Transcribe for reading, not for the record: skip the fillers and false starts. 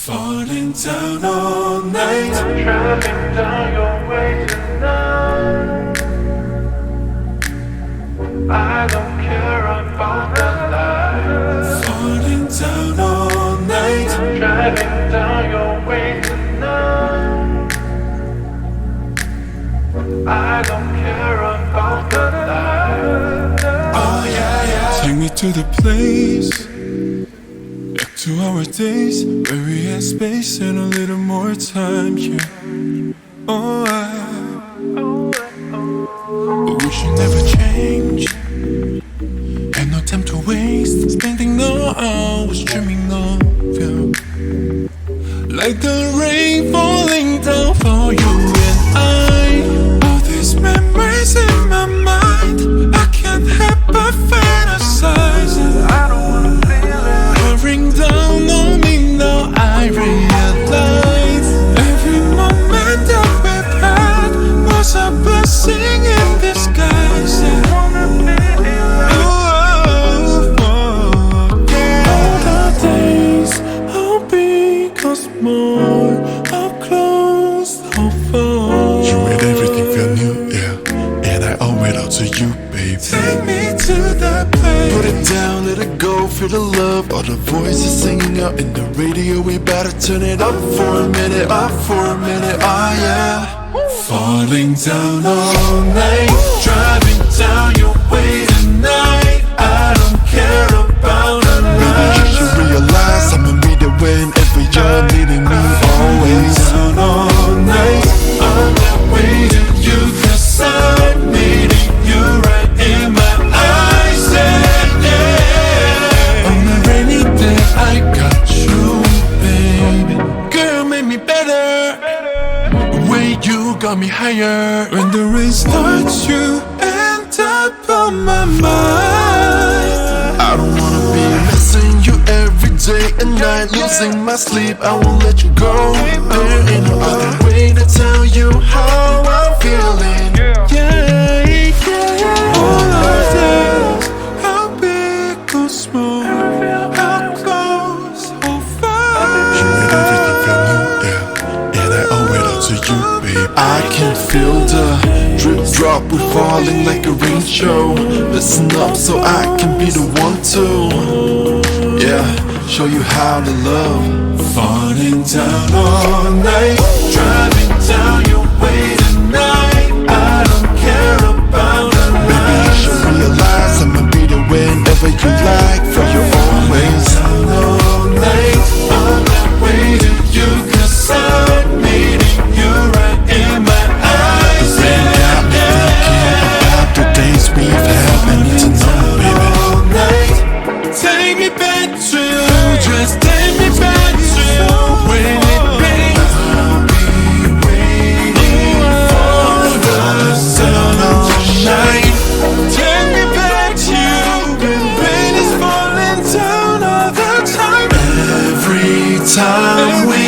Falling down all night, Driving down your way tonight. I don't care about the lights. falling down all night. Driving down your way tonight. I don't care about the lights. Oh yeah, yeah. Take me to the place, back to our days where we had space and a little more time. Yeah. Oh, but we should never change. Had no time to waste, spending no hours dreaming of you. Like the rain falling down for you and I. All these memories in my mind, I can't help but fantasize. I don't wanna feel it. Pouring down on me now, I realize every moment that we've had was a blessing in disguise. Yeah. Wanna feel it. Oh, yeah. All the days how big or small, how close, how far. You made everything feel new, yeah. And I owe it all to you, babe. Take me to that place. Put it down, let it go, feel the love. All the voices singing out in the radio. We better turn it up for a minute, up for a minute, oh yeah. Falling down all night, driving down your way tonight. I don't care about a Baby, you night. should realize I'ma be there whenever you're needing me, always. Down all night, on that way to you, 'cause I'm meeting you right in my eyes. Yeah, yeah. On a rainy day, I got you, baby. Girl, make me better. Way you got me higher. When the rain starts, you end up on my mind. I don't wanna be missing you every day and night, losing my sleep, I won't let you go. There ain't no other way to tell you how I'm feeling. Yeah, yeah. All our days, how big or small, how close, how You made far. everything feel new, yeah. And I owe it all to you, babe. I can feel the drip drop, we're falling like a rain show. Listen up so I can be the one to, yeah, show you how to love. Falling down all night, driving down your way tonight. I don't care about a Baby, you should night. realize I'ma be there whenever you like, for your own ways. Down all night, on that way to you, 'cause I'm meeting you right in my eyes. Rain got me thinking about the days we've had. I need to know, baby. All night, take me back to, just take me back to when it rains. I'll be waiting for the sun all night. Take me back to you when rain is falling down all the time. Every time we